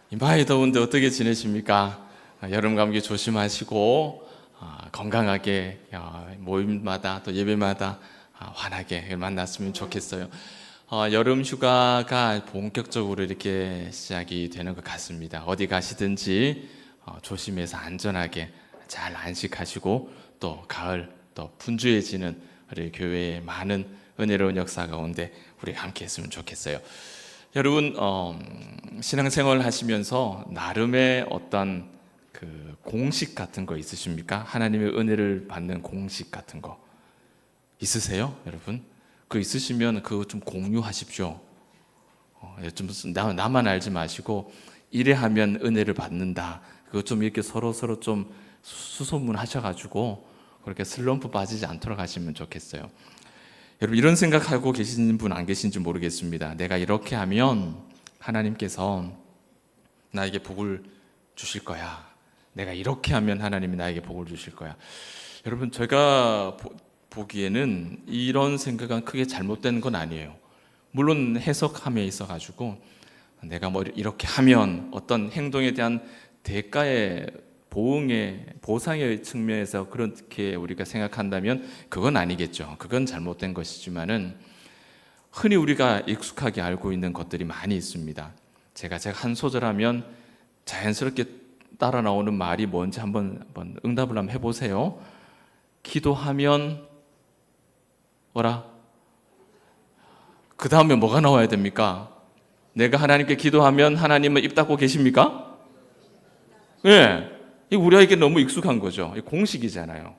이 많이 더운데 어떻게 지내십니까? 여름 감기 조심하시고 건강하게 모임마다 또 예배마다 환하게 만났으면 좋겠어요. 여름 휴가가 본격적으로 이렇게 시작이 되는 것 같습니다. 어디 가시든지 조심해서 안전하게 잘 안식하시고 또 가을 또 분주해지는 우리 교회의 많은 은혜로운 역사 가운데 우리 함께 했으면 좋겠어요. 여러분 신앙생활 하시면서 나름의 어떤 그 공식 같은 거 있으십니까? 하나님의 은혜를 받는 공식 같은 거 있으세요, 여러분? 그 있으시면 그거 좀 공유하십시오. 좀 나만 알지 마시고 이래 하면 은혜를 받는다. 그거 좀 이렇게 서로 좀 수소문하셔가지고 그렇게 슬럼프 빠지지 않도록 하시면 좋겠어요. 여러분 이런 생각하고 계시는 분 안 계신지 모르겠습니다. 내가 이렇게 하면 하나님께서 나에게 복을 주실 거야. 내가 이렇게 하면 하나님이 나에게 복을 주실 거야. 여러분 제가 보기에는 이런 생각은 크게 잘못된 건 아니에요. 물론 해석함에 있어가지고 내가 뭐 이렇게 하면 어떤 행동에 대한 대가의 보상의 측면에서 그렇게 우리가 생각한다면 그건 아니겠죠. 그건 잘못된 것이지만은 흔히 우리가 익숙하게 알고 있는 것들이 많이 있습니다. 제가 한 소절 하면 자연스럽게 따라 나오는 말이 뭔지 한번 응답을 한번 해보세요. 기도하면 뭐라? 그 다음에 뭐가 나와야 됩니까? 내가 하나님께 기도하면 하나님은 입 닫고 계십니까? 네. 우리에게 너무 익숙한 거죠. 공식이잖아요.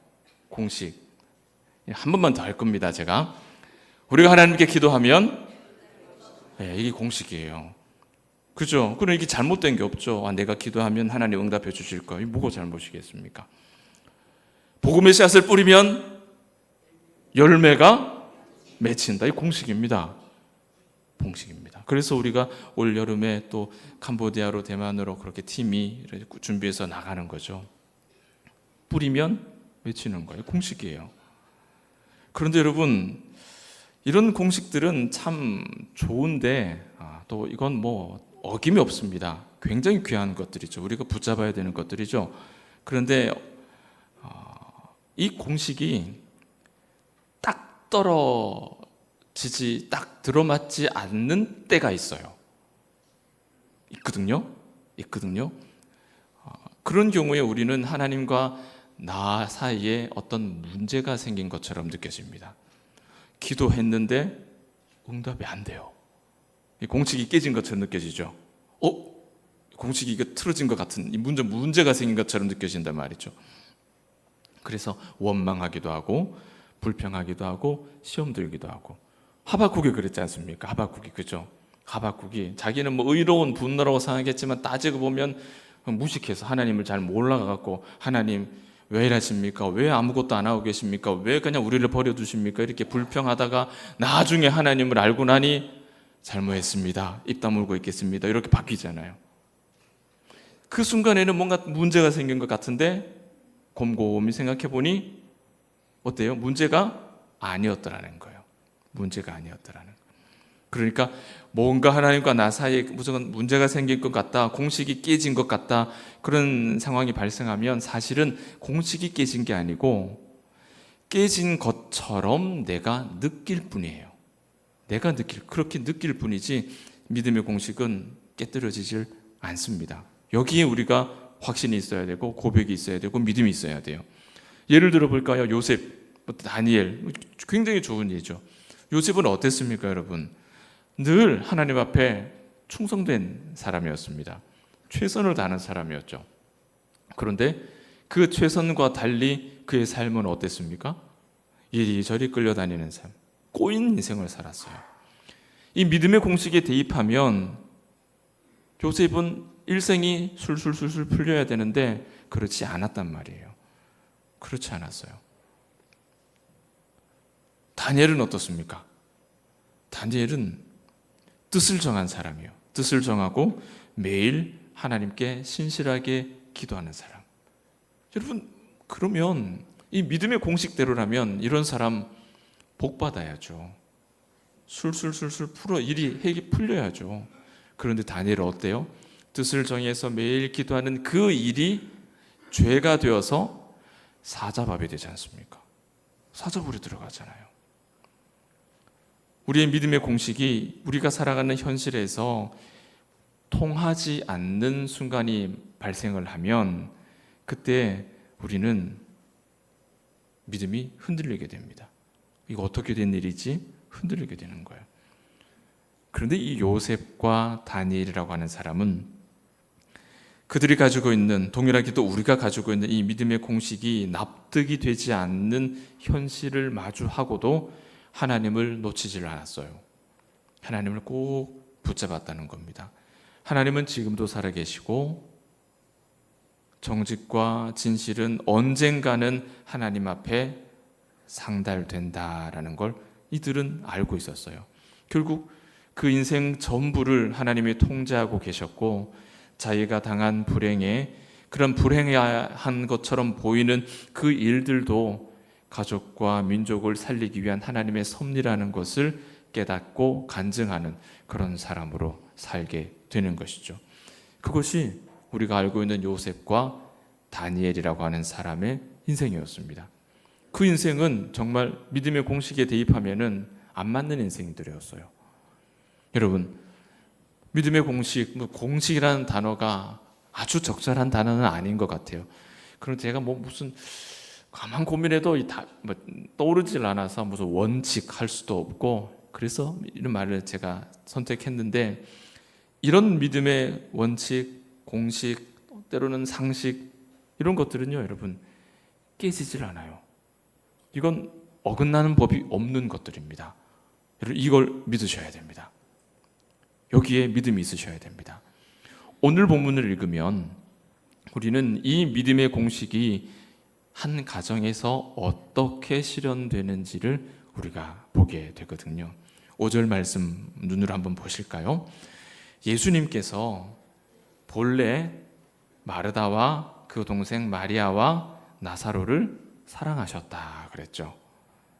공식. 한 번만 더 할 겁니다. 제가 우리가 하나님께 기도하면 이게 공식이에요. 그죠? 그럼 이게 잘못된 게 없죠. 내가 기도하면 하나님 응답해 주실 거. 이게 뭐가 잘못이겠습니까? 복음의 씨앗을 뿌리면 열매가 맺힌다. 이 공식입니다. 공식입니다. 그래서 우리가 올 여름에 또 캄보디아로 대만으로 그렇게 팀이 준비해서 나가는 거죠. 뿌리면 맺히는 거예요. 공식이에요. 그런데 여러분 이런 공식들은 참 좋은데 또 이건 뭐 어김이 없습니다. 굉장히 귀한 것들이죠. 우리가 붙잡아야 되는 것들이죠. 그런데 이 공식이 딱 딱 들어맞지 않는 때가 있어요. 있거든요. 그런 경우에 우리는 하나님과 나 사이에 어떤 문제가 생긴 것처럼 느껴집니다. 기도했는데 응답이 안 돼요. 공식이 깨진 것처럼 느껴지죠. 공식이 이게 틀어진 것 같은 문제가 생긴 것처럼 느껴진단 말이죠. 그래서 원망하기도 하고 불평하기도 하고 시험 들기도 하고. 하박국이 그랬지 않습니까? 하박국이 그죠? 하박국이 자기는 뭐 의로운 분노라고 생각했지만 따지고 보면 무식해서 하나님을 잘 몰라갖고 하나님 왜 이러십니까? 왜 아무것도 안 하고 계십니까? 왜 그냥 우리를 버려두십니까? 이렇게 불평하다가 나중에 하나님을 알고 나니 잘못했습니다. 입 다물고 있겠습니다. 이렇게 바뀌잖아요. 그 순간에는 뭔가 문제가 생긴 것 같은데 곰곰이 생각해 보니 어때요? 문제가 아니었더라는 거예요. 문제가 아니었더라는 거예요. 그러니까 뭔가 하나님과 나 사이에 무슨 문제가 생길 것 같다, 공식이 깨진 것 같다, 그런 상황이 발생하면 사실은 공식이 깨진 게 아니고 깨진 것처럼 내가 느낄 뿐이에요. 그렇게 느낄 뿐이지 믿음의 공식은 깨뜨려지질 않습니다. 여기에 우리가 확신이 있어야 되고 고백이 있어야 되고 믿음이 있어야 돼요. 예를 들어 볼까요? 요셉, 다니엘, 굉장히 좋은 예죠. 요셉은 어땠습니까, 여러분? 늘 하나님 앞에 충성된 사람이었습니다. 최선을 다하는 사람이었죠. 그런데 그 최선과 달리 그의 삶은 어땠습니까? 이리저리 끌려다니는 삶, 꼬인 인생을 살았어요. 이 믿음의 공식에 대입하면 요셉은 일생이 술술술술 풀려야 되는데 그렇지 않았단 말이에요. 그렇지 않았어요. 다니엘은 어떻습니까? 다니엘은 뜻을 정한 사람이에요. 뜻을 정하고 매일 하나님께 신실하게 기도하는 사람. 여러분, 그러면 이 믿음의 공식대로라면 이런 사람 복 받아야죠. 술술술술 풀어 일이 핵이 풀려야죠. 그런데 다니엘은 어때요? 뜻을 정해서 매일 기도하는 그 일이 죄가 되어서 사자밥이 되지 않습니까? 사자불에 들어가잖아요. 우리의 믿음의 공식이 우리가 살아가는 현실에서 통하지 않는 순간이 발생을 하면 그때 우리는 믿음이 흔들리게 됩니다. 이거 어떻게 된 일이지? 흔들리게 되는 거예요. 그런데 이 요셉과 다니엘이라고 하는 사람은 그들이 가지고 있는, 동일하게도 우리가 가지고 있는 이 믿음의 공식이 납득이 되지 않는 현실을 마주하고도 하나님을 놓치질 않았어요. 하나님을 꼭 붙잡았다는 겁니다. 하나님은 지금도 살아계시고 정직과 진실은 언젠가는 하나님 앞에 상달된다라는 걸 이들은 알고 있었어요. 결국 그 인생 전부를 하나님이 통제하고 계셨고 자기가 당한 불행에, 그런 불행한 것처럼 보이는 그 일들도 가족과 민족을 살리기 위한 하나님의 섭리라는 것을 깨닫고 간증하는 그런 사람으로 살게 되는 것이죠. 그것이 우리가 알고 있는 요셉과 다니엘이라고 하는 사람의 인생이었습니다. 그 인생은 정말 믿음의 공식에 대입하면은 안 맞는 인생들이었어요. 여러분, 믿음의 공식, 공식이라는 단어가 아주 적절한 단어는 아닌 것 같아요. 그런데 제가 무슨 가만 고민해도 떠오르질 않아서 무슨 원칙 할 수도 없고, 그래서 이런 말을 제가 선택했는데, 이런 믿음의 원칙, 공식, 때로는 상식, 이런 것들은요, 여러분, 깨지질 않아요. 이건 어긋나는 법이 없는 것들입니다. 여러분, 이걸 믿으셔야 됩니다. 여기에 믿음이 있으셔야 됩니다. 오늘 본문을 읽으면 우리는 이 믿음의 공식이 한 가정에서 어떻게 실현되는지를 우리가 보게 되거든요. 5절 말씀 눈으로 한번 보실까요? 예수님께서 본래 마르다와 그 동생 마리아와 나사로를 사랑하셨다 그랬죠.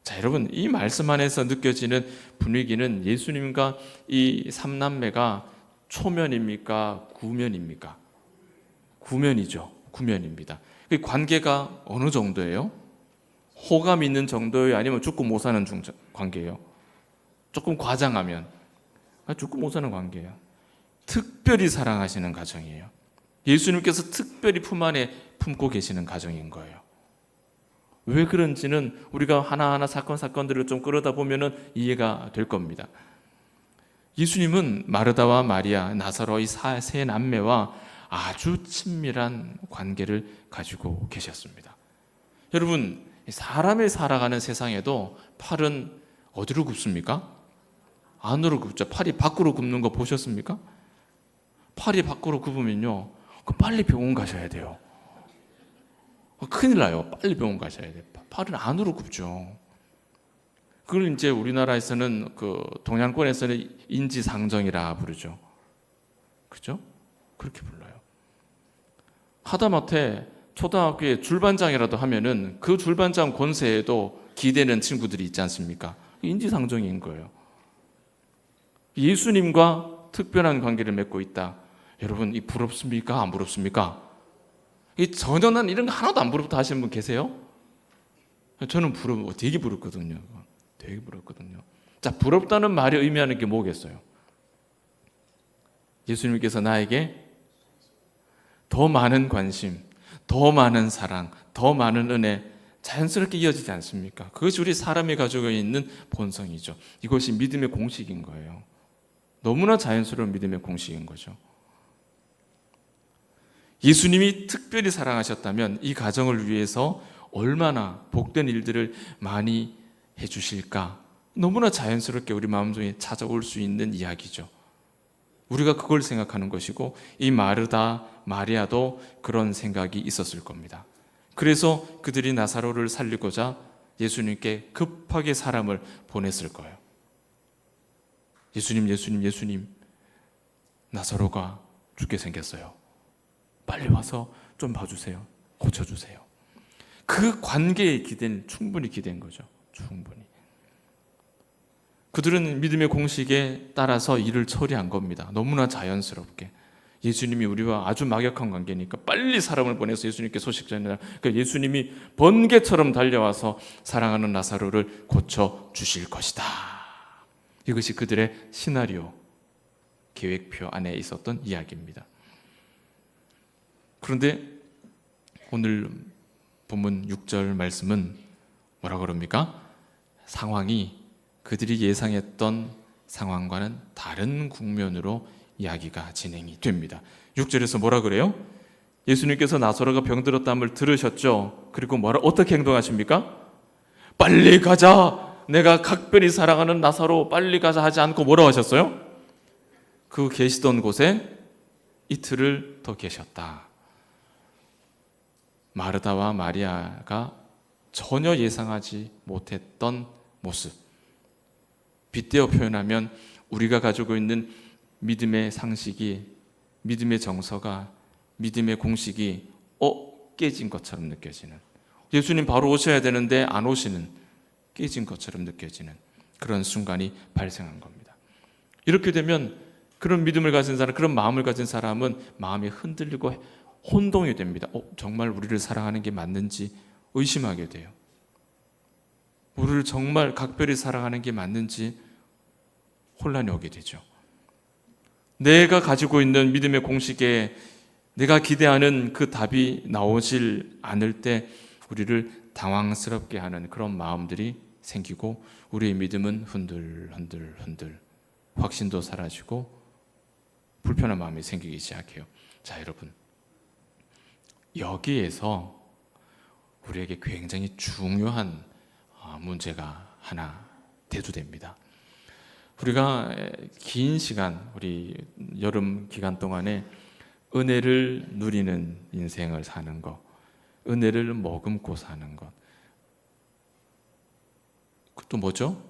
자, 여러분, 이 말씀 안에서 느껴지는 분위기는 예수님과 이 삼남매가 초면입니까? 구면입니까? 구면이죠. 구면입니다. 그 관계가 어느 정도예요? 호감 있는 정도예요? 아니면 죽고 못 사는 관계예요? 조금 과장하면 죽고 못 사는 관계예요. 특별히 사랑하시는 가정이에요. 예수님께서 특별히 품 안에 품고 계시는 가정인 거예요. 왜 그런지는 우리가 하나하나 사건들을 좀 끌어다 보면 이해가 될 겁니다. 예수님은 마르다와 마리아, 나사로 이 세 남매와 아주 친밀한 관계를 가지고 계셨습니다. 여러분, 사람이 살아가는 세상에도 팔은 어디로 굽습니까? 안으로 굽죠. 팔이 밖으로 굽는 거 보셨습니까? 팔이 밖으로 굽으면요, 빨리 병원 가셔야 돼요. 큰일 나요. 빨리 병원 가셔야 돼요. 팔은 안으로 굽죠. 그걸 이제 우리나라에서는 동양권에서는 인지상정이라 부르죠. 그죠? 그렇게 불러요. 하다못해 초등학교에 줄반장이라도 하면은 그 줄반장 권세에도 기대는 친구들이 있지 않습니까? 인지상정인 거예요. 예수님과 특별한 관계를 맺고 있다. 여러분, 이 부럽습니까? 안 부럽습니까? 전혀 난 이런 거 하나도 안 부럽다 하시는 분 계세요? 저는 되게 부럽거든요. 되게 부럽거든요. 자, 부럽다는 말이 의미하는 게 뭐겠어요? 예수님께서 나에게 더 많은 관심, 더 많은 사랑, 더 많은 은혜 자연스럽게 이어지지 않습니까? 그것이 우리 사람이 가지고 있는 본성이죠. 이것이 믿음의 공식인 거예요. 너무나 자연스러운 믿음의 공식인 거죠. 예수님이 특별히 사랑하셨다면 이 가정을 위해서 얼마나 복된 일들을 많이 해주실까? 너무나 자연스럽게 우리 마음속에 찾아올 수 있는 이야기죠. 우리가 그걸 생각하는 것이고 이 마르다, 마리아도 그런 생각이 있었을 겁니다. 그래서 그들이 나사로를 살리고자 예수님께 급하게 사람을 보냈을 거예요. 예수님, 나사로가 죽게 생겼어요. 빨리 와서 좀 봐주세요. 고쳐주세요. 그 관계에 충분히 기댄 거죠. 충분히. 그들은 믿음의 공식에 따라서 일을 처리한 겁니다. 너무나 자연스럽게. 예수님이 우리와 아주 막역한 관계니까 빨리 사람을 보내서 예수님께 소식 전해라. 그러니까 예수님이 번개처럼 달려와서 사랑하는 나사로를 고쳐 주실 것이다. 이것이 그들의 시나리오, 계획표 안에 있었던 이야기입니다. 그런데 오늘 본문 6절 말씀은 뭐라 그럽니까? 상황이 그들이 예상했던 상황과는 다른 국면으로 이야기가 진행이 됩니다. 6절에서 뭐라 그래요? 예수님께서 나사로가 병들었다함을 들으셨죠? 그리고 어떻게 행동하십니까? 빨리 가자! 내가 각별히 사랑하는 나사로 빨리 가자 하지 않고 뭐라고 하셨어요? 그 계시던 곳에 이틀을 더 계셨다. 마르다와 마리아가 전혀 예상하지 못했던 모습. 빗대어 표현하면 우리가 가지고 있는 믿음의 상식이, 믿음의 정서가, 믿음의 공식이 깨진 것처럼 느껴지는, 예수님 바로 오셔야 되는데 안 오시는, 깨진 것처럼 느껴지는 그런 순간이 발생한 겁니다. 이렇게 되면 그런 믿음을 가진 사람, 그런 마음을 가진 사람은 마음이 흔들리고 혼동이 됩니다. 정말 우리를 사랑하는 게 맞는지 의심하게 돼요. 우리를 정말 각별히 사랑하는 게 맞는지 혼란이 오게 되죠. 내가 가지고 있는 믿음의 공식에 내가 기대하는 그 답이 나오질 않을 때 우리를 당황스럽게 하는 그런 마음들이 생기고 우리의 믿음은 흔들 확신도 사라지고 불편한 마음이 생기기 시작해요. 자, 여러분, 여기에서 우리에게 굉장히 중요한 문제가 하나 대두됩니다. 우리가 긴 시간, 우리 여름 기간 동안에 은혜를 누리는 인생을 사는 것, 은혜를 머금고 사는 것, 그것도 뭐죠?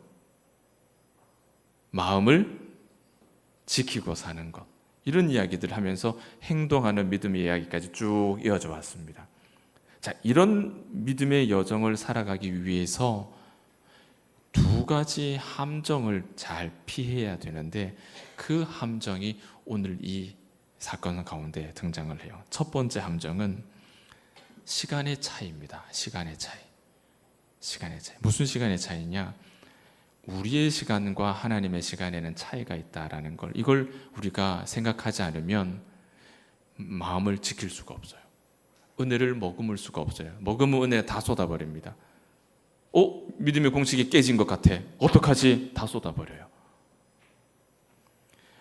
마음을 지키고 사는 것, 이런 이야기들을 하면서 행동하는 믿음의 이야기까지 쭉 이어져 왔습니다. 자, 이런 믿음의 여정을 살아가기 위해서 두 가지 함정을 잘 피해야 되는데 그 함정이 오늘 이 사건 가운데 등장을 해요. 첫 번째 함정은 시간의 차이입니다. 시간의 차이. 무슨 시간의 차이냐? 우리의 시간과 하나님의 시간에는 차이가 있다라는 걸, 이걸 우리가 생각하지 않으면 마음을 지킬 수가 없어요. 은혜를 머금을 수가 없어요. 머금은 은혜 다 쏟아버립니다. 믿음의 공식이 깨진 것 같아. 어떡하지? 다 쏟아버려요.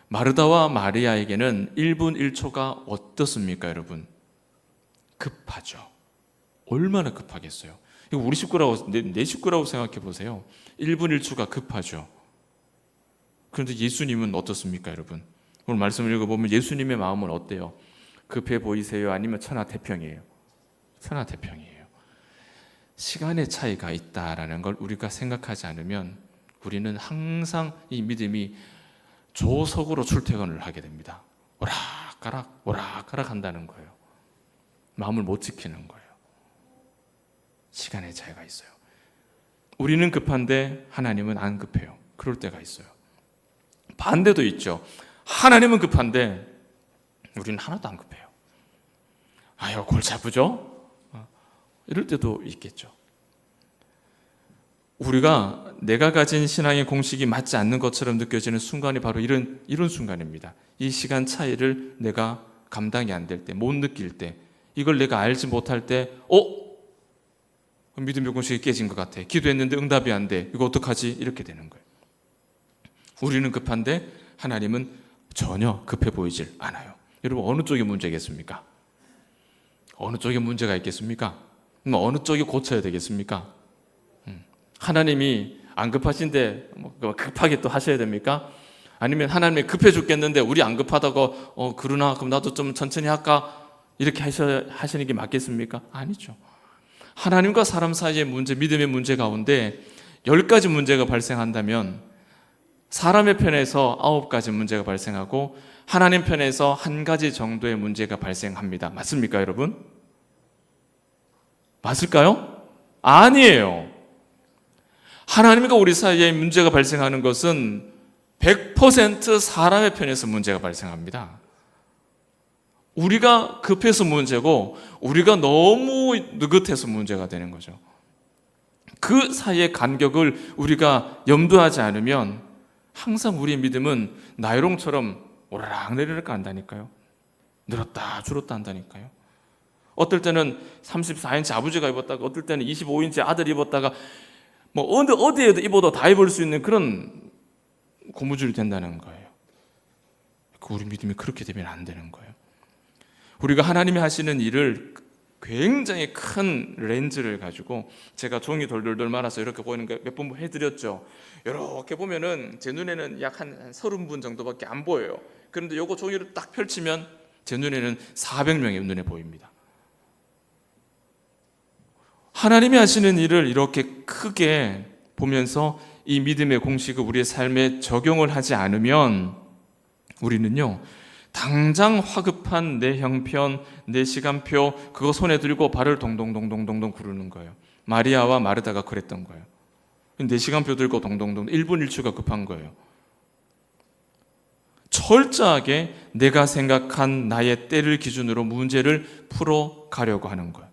마르다와 마리아에게는 1분 1초가 어떻습니까, 여러분? 급하죠. 얼마나 급하겠어요? 이거 우리 식구라고, 내 식구라고 생각해 보세요. 1분 1초가 급하죠. 그런데 예수님은 어떻습니까, 여러분? 오늘 말씀을 읽어보면 예수님의 마음은 어때요? 급해 보이세요? 아니면 천하태평이에요? 천하태평이에요. 시간의 차이가 있다라는 걸 우리가 생각하지 않으면 우리는 항상 이 믿음이 조석으로 출퇴근을 하게 됩니다. 오락가락 오락가락 한다는 거예요. 마음을 못 지키는 거예요. 시간의 차이가 있어요. 우리는 급한데 하나님은 안 급해요. 그럴 때가 있어요. 반대도 있죠. 하나님은 급한데 우리는 하나도 안 급해요. 아유, 골치 아프죠? 이럴 때도 있겠죠. 우리가 내가 가진 신앙의 공식이 맞지 않는 것처럼 느껴지는 순간이 바로 이런 순간입니다. 이 시간 차이를 내가 감당이 안 될 때, 못 느낄 때, 이걸 내가 알지 못할 때, 믿음의 공식이 깨진 것 같아. 기도했는데 응답이 안 돼. 이거 어떡하지? 이렇게 되는 거예요. 우리는 급한데 하나님은 전혀 급해 보이질 않아요. 여러분, 어느 쪽이 문제겠습니까? 어느 쪽에 문제가 있겠습니까? 어느 쪽이 고쳐야 되겠습니까? 하나님이 안 급하신데 급하게 또 하셔야 됩니까? 아니면 하나님이 급해 죽겠는데 우리 안 급하다고 그러나 그럼 나도 좀 천천히 할까? 이렇게 하시는 게 맞겠습니까? 아니죠. 하나님과 사람 사이의 문제, 믿음의 문제 가운데 10가지 문제가 발생한다면 사람의 편에서 9가지 문제가 발생하고 하나님 편에서 1가지 정도의 문제가 발생합니다. 맞습니까, 여러분? 맞을까요? 아니에요. 하나님과 우리 사이에 문제가 발생하는 것은 100% 사람의 편에서 문제가 발생합니다. 우리가 급해서 문제고 우리가 너무 느긋해서 문제가 되는 거죠. 그 사이의 간격을 우리가 염두하지 않으면 항상 우리의 믿음은 나이롱처럼 오르락내리락 간다니까요. 늘었다 줄었다 한다니까요. 어떨 때는 34인치 아버지가 입었다가 어떨 때는 25인치 아들이 입었다가 뭐 어디에도 입어도 다 입을 수 있는 그런 고무줄이 된다는 거예요. 우리 믿음이 그렇게 되면 안 되는 거예요. 우리가 하나님이 하시는 일을 굉장히 큰 렌즈를 가지고 제가 종이 돌돌돌 말아서 이렇게 보이는 거 몇 번 해드렸죠. 이렇게 보면은 제 눈에는 약 한 30분 정도밖에 안 보여요. 그런데 요거 종이를 딱 펼치면 제 눈에는 400명의 눈에 보입니다. 하나님이 하시는 일을 이렇게 크게 보면서 이 믿음의 공식을 우리의 삶에 적용을 하지 않으면 우리는요, 당장 화급한 내 형편, 내 시간표 그거 손에 들고 발을 동동동동동동 구르는 거예요. 마리아와 마르다가 그랬던 거예요. 내 시간표 들고 동동동 1분 1초가 급한 거예요. 철저하게 내가 생각한 나의 때를 기준으로 문제를 풀어가려고 하는 거예요.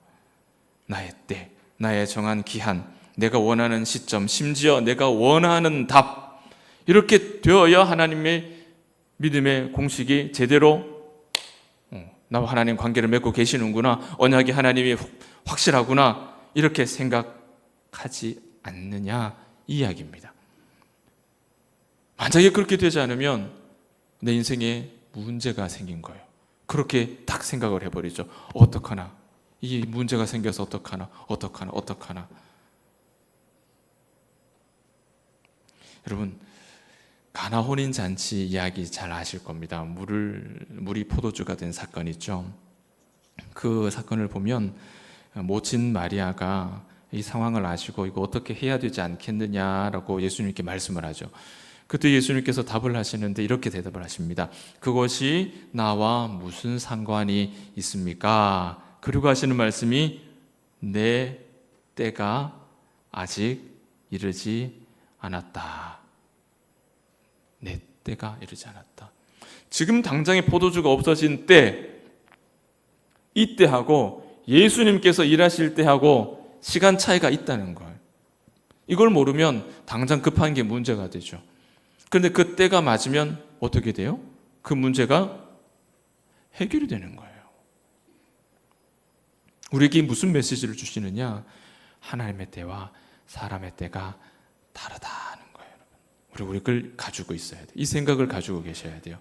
나의 때, 나의 정한 기한, 내가 원하는 시점, 심지어 내가 원하는 답, 이렇게 되어야 하나님의 믿음의 공식이 제대로 나와 하나님 관계를 맺고 계시는구나, 언약이 하나님이 확실하구나, 이렇게 생각하지 않느냐 이 이야기입니다. 만약에 그렇게 되지 않으면 내 인생에 문제가 생긴 거예요. 그렇게 딱 생각을 해버리죠. 어떡하나, 이 문제가 생겨서 어떡하나. 여러분, 가나 혼인 잔치 이야기 잘 아실 겁니다. 물이 포도주가 된 사건 있죠. 그 사건을 보면 모친 마리아가 이 상황을 아시고 이거 어떻게 해야 되지 않겠느냐라고 예수님께 말씀을 하죠. 그때 예수님께서 답을 하시는데 이렇게 대답을 하십니다. 그것이 나와 무슨 상관이 있습니까? 그리고 하시는 말씀이 내 때가 아직 이르지 않았다. 내 때가 이르지 않았다. 지금 당장에 포도주가 없어진 때, 이때하고 예수님께서 일하실 때하고 시간 차이가 있다는 거예요. 이걸 모르면 당장 급한 게 문제가 되죠. 그런데 그 때가 맞으면 어떻게 돼요? 그 문제가 해결이 되는 거예요. 우리에게 무슨 메시지를 주시느냐? 하나님의 때와 사람의 때가 다르다는 거예요. 우리 그걸 가지고 있어야 돼요. 이 생각을 가지고 계셔야 돼요.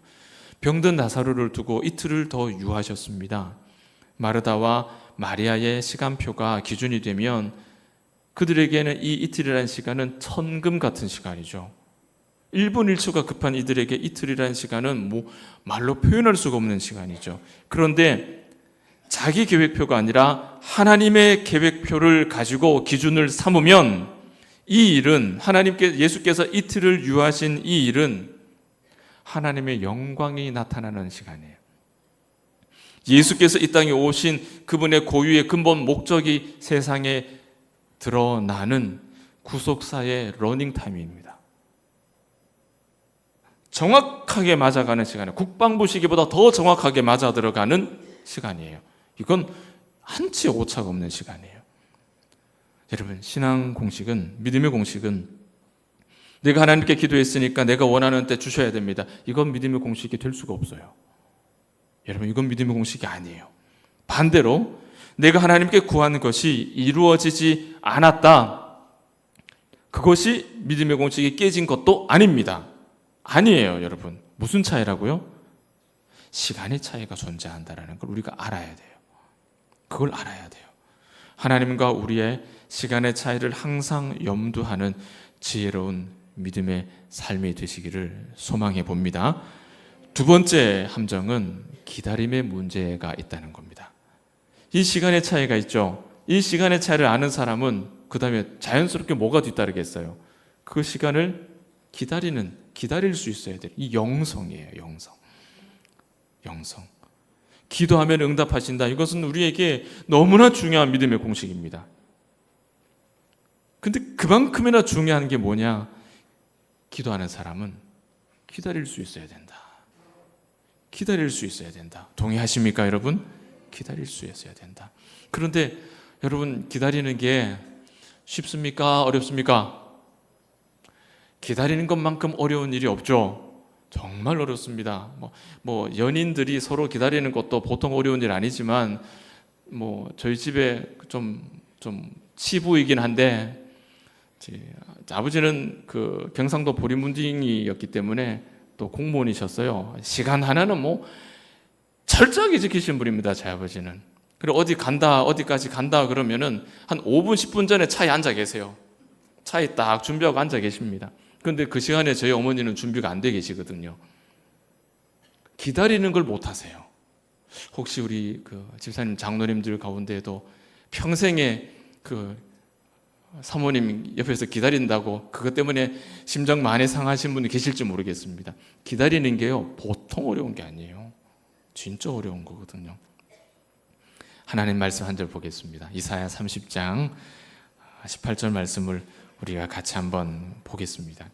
병든 나사로를 두고 이틀을 더 유하셨습니다. 마르다와 마리아의 시간표가 기준이 되면 그들에게는 이 이틀이라는 시간은 천금 같은 시간이죠. 1분 1초가 급한 이들에게 이틀이라는 시간은 말로 표현할 수가 없는 시간이죠. 그런데 자기 계획표가 아니라 하나님의 계획표를 가지고 기준을 삼으면 이 일은 예수께서 이틀을 유하신 이 일은 하나님의 영광이 나타나는 시간이에요. 예수께서 이 땅에 오신 그분의 고유의 근본 목적이 세상에 드러나는 구속사의 러닝타임입니다. 정확하게 맞아가는 시간이에요. 국방부 시기보다 더 정확하게 맞아 들어가는 시간이에요. 이건 한치 오차가 없는 시간이에요. 여러분, 신앙 공식은, 믿음의 공식은 내가 하나님께 기도했으니까 내가 원하는 때 주셔야 됩니다. 이건 믿음의 공식이 될 수가 없어요. 여러분, 이건 믿음의 공식이 아니에요. 반대로 내가 하나님께 구한 것이 이루어지지 않았다. 그것이 믿음의 공식이 깨진 것도 아닙니다. 아니에요, 여러분. 무슨 차이라고요? 시간의 차이가 존재한다는 걸 우리가 알아야 돼요. 그걸 알아야 돼요. 하나님과 우리의 시간의 차이를 항상 염두하는 지혜로운 믿음의 삶이 되시기를 소망해 봅니다. 두 번째 함정은 기다림의 문제가 있다는 겁니다. 이 시간의 차이가 있죠. 이 시간의 차이를 아는 사람은 그 다음에 자연스럽게 뭐가 뒤따르겠어요? 그 시간을 기다릴 수 있어야 돼요. 이 영성이에요. 영성. 기도하면 응답하신다. 이것은 우리에게 너무나 중요한 믿음의 공식입니다. 근데 그만큼이나 중요한 게 뭐냐? 기도하는 사람은 기다릴 수 있어야 된다. 기다릴 수 있어야 된다. 동의하십니까, 여러분? 기다릴 수 있어야 된다. 그런데 여러분, 기다리는 게 쉽습니까? 어렵습니까? 기다리는 것만큼 어려운 일이 없죠. 정말 어렵습니다. 연인들이 서로 기다리는 것도 보통 어려운 일 아니지만, 저희 집에 좀 치부이긴 한데, 아버지는 그 경상도 보리문딩이었기 때문에 또 공무원이셨어요. 시간 하나는 철저하게 지키신 분입니다, 제 아버지는. 그리고 어디까지 간다 그러면은 한 5분, 10분 전에 차에 앉아 계세요. 차에 딱 준비하고 앉아 계십니다. 그런데 그 시간에 저희 어머니는 준비가 안 돼 계시거든요. 기다리는 걸 못 하세요. 혹시 우리 그 집사님, 장로님들 가운데에도 평생에 그 사모님 옆에서 기다린다고 그것 때문에 심정 많이 상하신 분이 계실지 모르겠습니다. 기다리는 게요, 보통 어려운 게 아니에요. 진짜 어려운 거거든요. 하나님 말씀 한 절 보겠습니다. 이사야 30장 18절 말씀을 우리가 같이 한번 보겠습니다.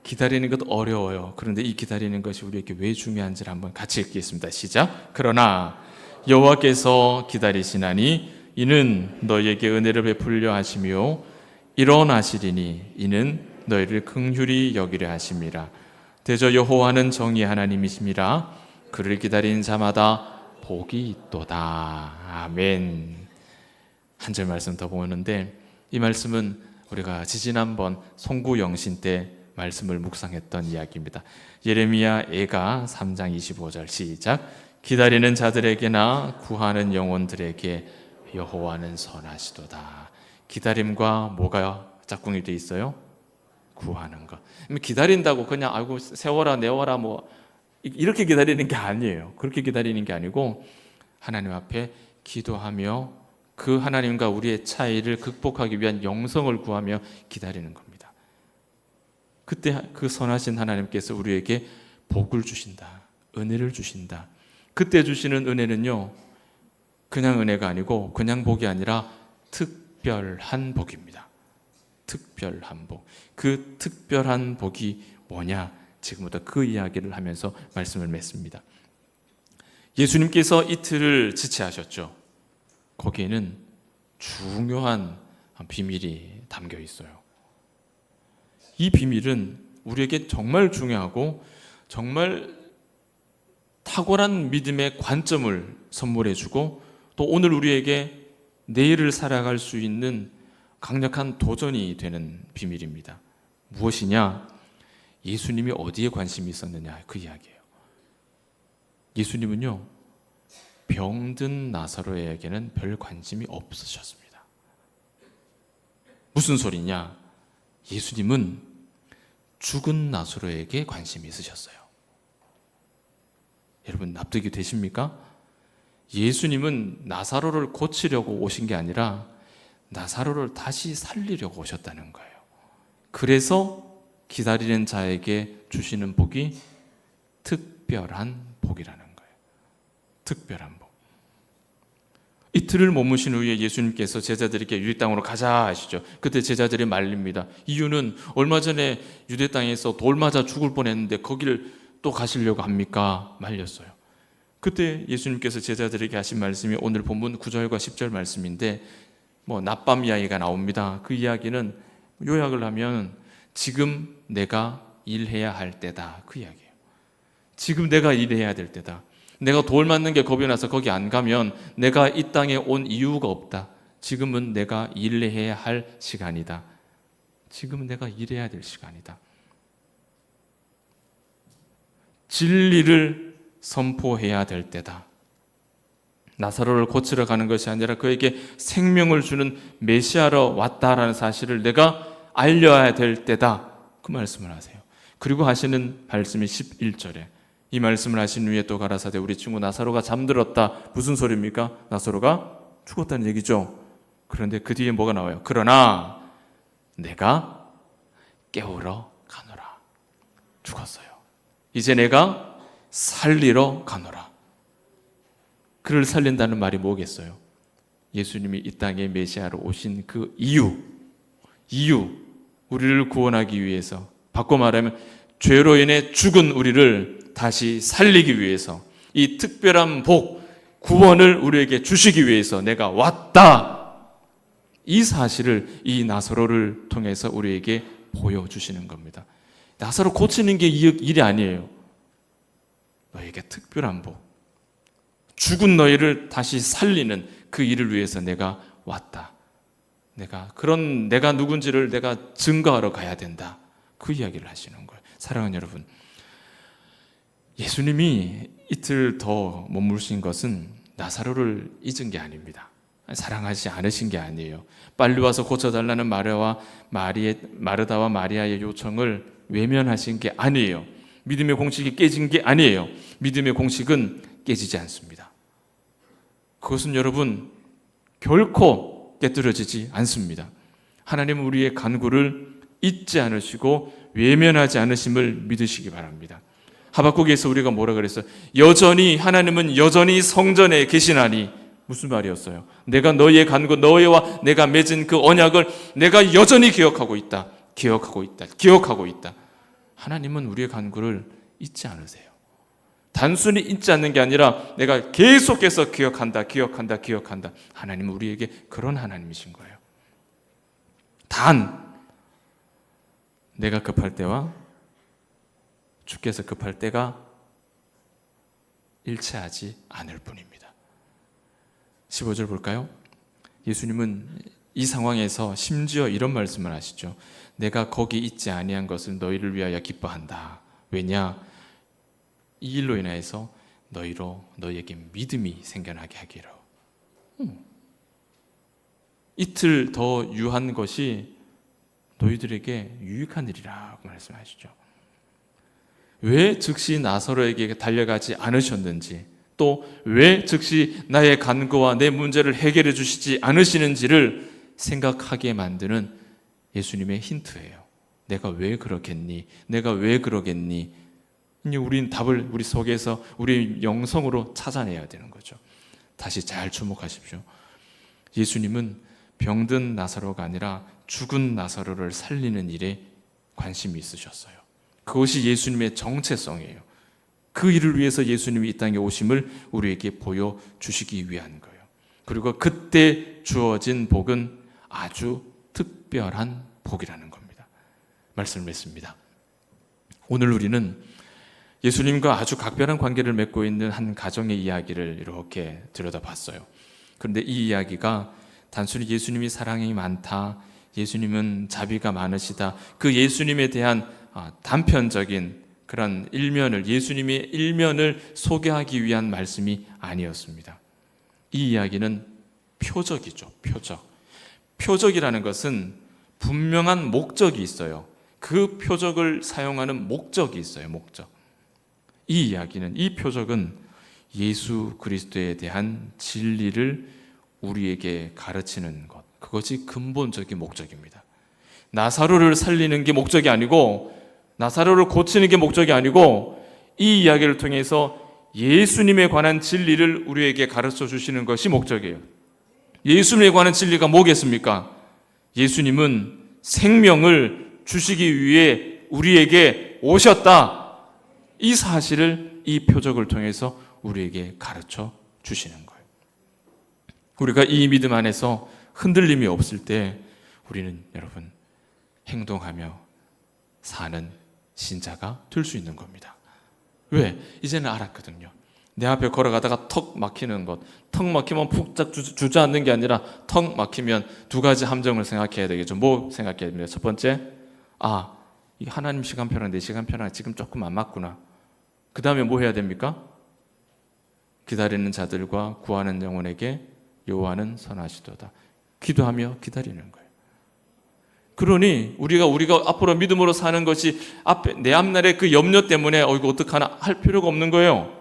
기다리는 것 어려워요. 그런데 이 기다리는 것이 우리에게 왜 중요한지를 한번 같이 읽겠습니다. 시작. 그러나 여호와께서 기다리시나니 이는 너희에게 은혜를 베풀려 하시며 일어나시리니 이는 너희를 긍휼히 여기려 하심이라. 대저 여호와는 정의의 하나님이심이라. 그를 기다리는 자마다 복이 있도다. 아멘. 한 절 말씀 더 보는데, 이 말씀은 우리가 지지난번 송구영신 때 말씀을 묵상했던 이야기입니다. 예레미야 애가 3장 25절 시작. 기다리는 자들에게나 구하는 영혼들에게 여호와는 선하시도다. 기다림과 뭐가 짝꿍이 돼 있어요? 구하는 것. 기다린다고 그냥 아이고 세워라 내워라 이렇게 기다리는 게 아니에요. 그렇게 기다리는 게 아니고 하나님 앞에 기도하며 그 하나님과 우리의 차이를 극복하기 위한 영성을 구하며 기다리는 겁니다. 그때 그 선하신 하나님께서 우리에게 복을 주신다. 은혜를 주신다. 그때 주시는 은혜는요, 그냥 은혜가 아니고 그냥 복이 아니라 특별한 복입니다. 특별한 복. 그 특별한 복이 뭐냐? 지금부터 그 이야기를 하면서 말씀을 맺습니다. 예수님께서 이틀을 지체하셨죠. 거기에는 중요한 비밀이 담겨 있어요. 이 비밀은 우리에게 정말 중요하고 정말 탁월한 믿음의 관점을 선물해 주고 또 오늘 우리에게 내일을 살아갈 수 있는 강력한 도전이 되는 비밀입니다. 무엇이냐? 예수님이 어디에 관심이 있었느냐, 그 이야기예요. 예수님은요, 병든 나사로에게는 별 관심이 없으셨습니다. 무슨 소리냐? 예수님은 죽은 나사로에게 관심이 있으셨어요. 여러분 납득이 되십니까? 예수님은 나사로를 고치려고 오신 게 아니라 나사로를 다시 살리려고 오셨다는 거예요. 그래서 기다리는 자에게 주시는 복이 특별한 복이라는 거예요. 특별한 복. 이틀을 머무신 후에 예수님께서 제자들에게 유대 땅으로 가자 하시죠. 그때 제자들이 말립니다. 이유는 얼마 전에 유대 땅에서 돌 맞아 죽을 뻔했는데 거기를 또 가시려고 합니까? 말렸어요. 그때 예수님께서 제자들에게 하신 말씀이 오늘 본문 9절과 10절 말씀인데 낮밤 이야기가 나옵니다. 그 이야기는 요약을 하면 지금 내가 일해야 할 때다, 그 이야기예요. 지금 내가 일해야 될 때다. 내가 돌 맞는 게 겁이 나서 거기 안 가면 내가 이 땅에 온 이유가 없다. 지금은 내가 일해야 할 시간이다. 지금은 내가 일해야 될 시간이다. 진리를 선포해야 될 때다. 나사로를 고치러 가는 것이 아니라 그에게 생명을 주는 메시아로 왔다라는 사실을 내가 알려야 될 때다. 그 말씀을 하세요. 그리고 하시는 말씀이 11절에 이 말씀을 하신 후에 또 가라사대 우리 친구 나사로가 잠들었다. 무슨 소리입니까? 나사로가 죽었다는 얘기죠. 그런데 그 뒤에 뭐가 나와요? 그러나 내가 깨우러 가노라. 죽었어요. 이제 내가 살리러 가노라. 그를 살린다는 말이 뭐겠어요? 예수님이 이 땅에 메시아로 오신 그 이유, 이유, 우리를 구원하기 위해서, 바꿔 말하면 죄로 인해 죽은 우리를 다시 살리기 위해서, 이 특별한 복, 구원을 우리에게 주시기 위해서 내가 왔다. 이 사실을 이 나사로를 통해서 우리에게 보여주시는 겁니다. 나사로 고치는 게 일이 아니에요. 너에게 특별한 복, 죽은 너희를 다시 살리는 그 일을 위해서 내가 왔다. 내가 누군지를 내가 증거하러 가야 된다. 그 이야기를 하시는 거예요. 사랑하는 여러분, 예수님이 이틀 더 머무르신 것은 나사로를 잊은 게 아닙니다. 사랑하지 않으신 게 아니에요. 빨리 와서 고쳐달라는 마르다와 마리아의 요청을 외면하신 게 아니에요. 믿음의 공식이 깨진 게 아니에요. 믿음의 공식은 깨지지 않습니다. 그것은 여러분 결코 깨뜨려지지 않습니다. 하나님은 우리의 간구를 잊지 않으시고 외면하지 않으심을 믿으시기 바랍니다. 하박국에서 우리가 뭐라 그랬어요? 하나님은 여전히 성전에 계시나니. 무슨 말이었어요? 내가 너희의 간구, 너희와 내가 맺은 그 언약을 내가 여전히 기억하고 있다. 하나님은 우리의 간구를 잊지 않으세요. 단순히 잊지 않는 게 아니라 내가 계속해서 기억한다. 하나님은 우리에게 그런 하나님이신 거예요. 단 내가 급할 때와 주께서 급할 때가 일치하지 않을 뿐입니다. 15절 볼까요? 예수님은 이 상황에서 심지어 이런 말씀을 하시죠. 내가 거기 있지 아니한 것을 너희를 위하여 기뻐한다. 왜냐? 이 일로 인하여서 너희에게 믿음이 생겨나게 하기로. 이틀 더 유한 것이 너희들에게 유익한 일이라고 말씀하시죠. 왜 즉시 나사로에게 달려가지 않으셨는지, 또 왜 즉시 나의 간구와 내 문제를 해결해 주시지 않으시는지를 생각하게 만드는 예수님의 힌트예요. 내가 왜 그러겠니? 우린 답을 우리 속에서 우리 영성으로 찾아내야 되는 거죠. 다시 잘 주목하십시오. 예수님은 병든 나사로가 아니라 죽은 나사로를 살리는 일에 관심이 있으셨어요. 그것이 예수님의 정체성이에요. 그 일을 위해서 예수님이 이 땅에 오심을 우리에게 보여주시기 위한 거예요. 그리고 그때 주어진 복은 아주 특별한 복이라는 겁니다. 말씀을 맺습니다. 오늘 우리는 예수님과 아주 각별한 관계를 맺고 있는 한 가정의 이야기를 이렇게 들여다봤어요. 그런데 이 이야기가 단순히 예수님이 사랑이 많다, 예수님은 자비가 많으시다, 그 예수님에 대한 단편적인 그런 예수님의 일면을 소개하기 위한 말씀이 아니었습니다. 이 이야기는 표적이죠. 표적이라는 것은 분명한 목적이 있어요. 그 표적을 사용하는 목적이 있어요. 이 이야기는, 이 표적은 예수 그리스도에 대한 진리를 우리에게 가르치는 것, 그것이 근본적인 목적입니다. 나사로를 살리는 게 목적이 아니고, 나사로를 고치는 게 목적이 아니고, 이 이야기를 통해서 예수님에 관한 진리를 우리에게 가르쳐 주시는 것이 목적이에요. 예수님에 관한 진리가 뭐겠습니까? 예수님은 생명을 주시기 위해 우리에게 오셨다. 이 사실을 이 표적을 통해서 우리에게 가르쳐 주시는 거예요. 우리가 이 믿음 안에서 흔들림이 없을 때 우리는 여러분 행동하며 사는 신자가 될 수 있는 겁니다. 왜? 이제는 알았거든요. 내 앞에 걸어가다가 턱 막히는 것, 턱 막히면 푹 주저앉는 게 아니라 턱 막히면 두 가지 함정을 생각해야 되겠죠. 뭐 생각해야 됩니까? 첫 번째, 이 하나님 시간표랑 내 시간표랑 지금 조금 안 맞구나. 그 다음에 뭐 해야 됩니까? 기다리는 자들과 구하는 영혼에게 여호와는 선하시도다. 기도하며 기다리는 거예요. 그러니 우리가 앞으로 믿음으로 사는 것이 내 앞날의 그 염려 때문에 이거 어떡하나 할 필요가 없는 거예요.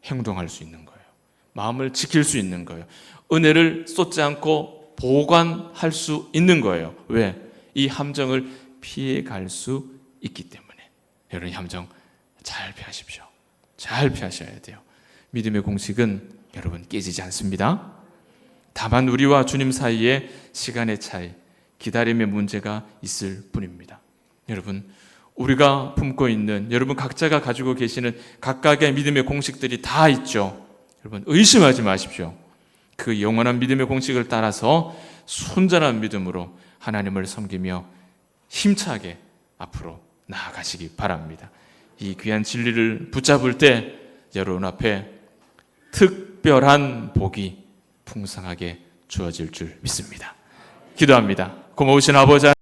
행동할 수 있는 거예요. 마음을 지킬 수 있는 거예요. 은혜를 쏟지 않고 보관할 수 있는 거예요. 왜? 이 함정을 피해갈 수 있기 때문에. 여러분, 이 함정 잘 피하십시오. 잘 피하셔야 돼요. 믿음의 공식은 여러분 깨지지 않습니다. 다만 우리와 주님 사이에 시간의 차이, 기다림의 문제가 있을 뿐입니다. 여러분, 우리가 품고 있는, 여러분 각자가 가지고 계시는 각각의 믿음의 공식들이 다 있죠. 여러분, 의심하지 마십시오. 그 영원한 믿음의 공식을 따라서 순전한 믿음으로 하나님을 섬기며 힘차게 앞으로 나아가시기 바랍니다. 이 귀한 진리를 붙잡을 때 여러분 앞에 특별한 복이 풍성하게 주어질 줄 믿습니다. 기도합니다. 고마우신 아버지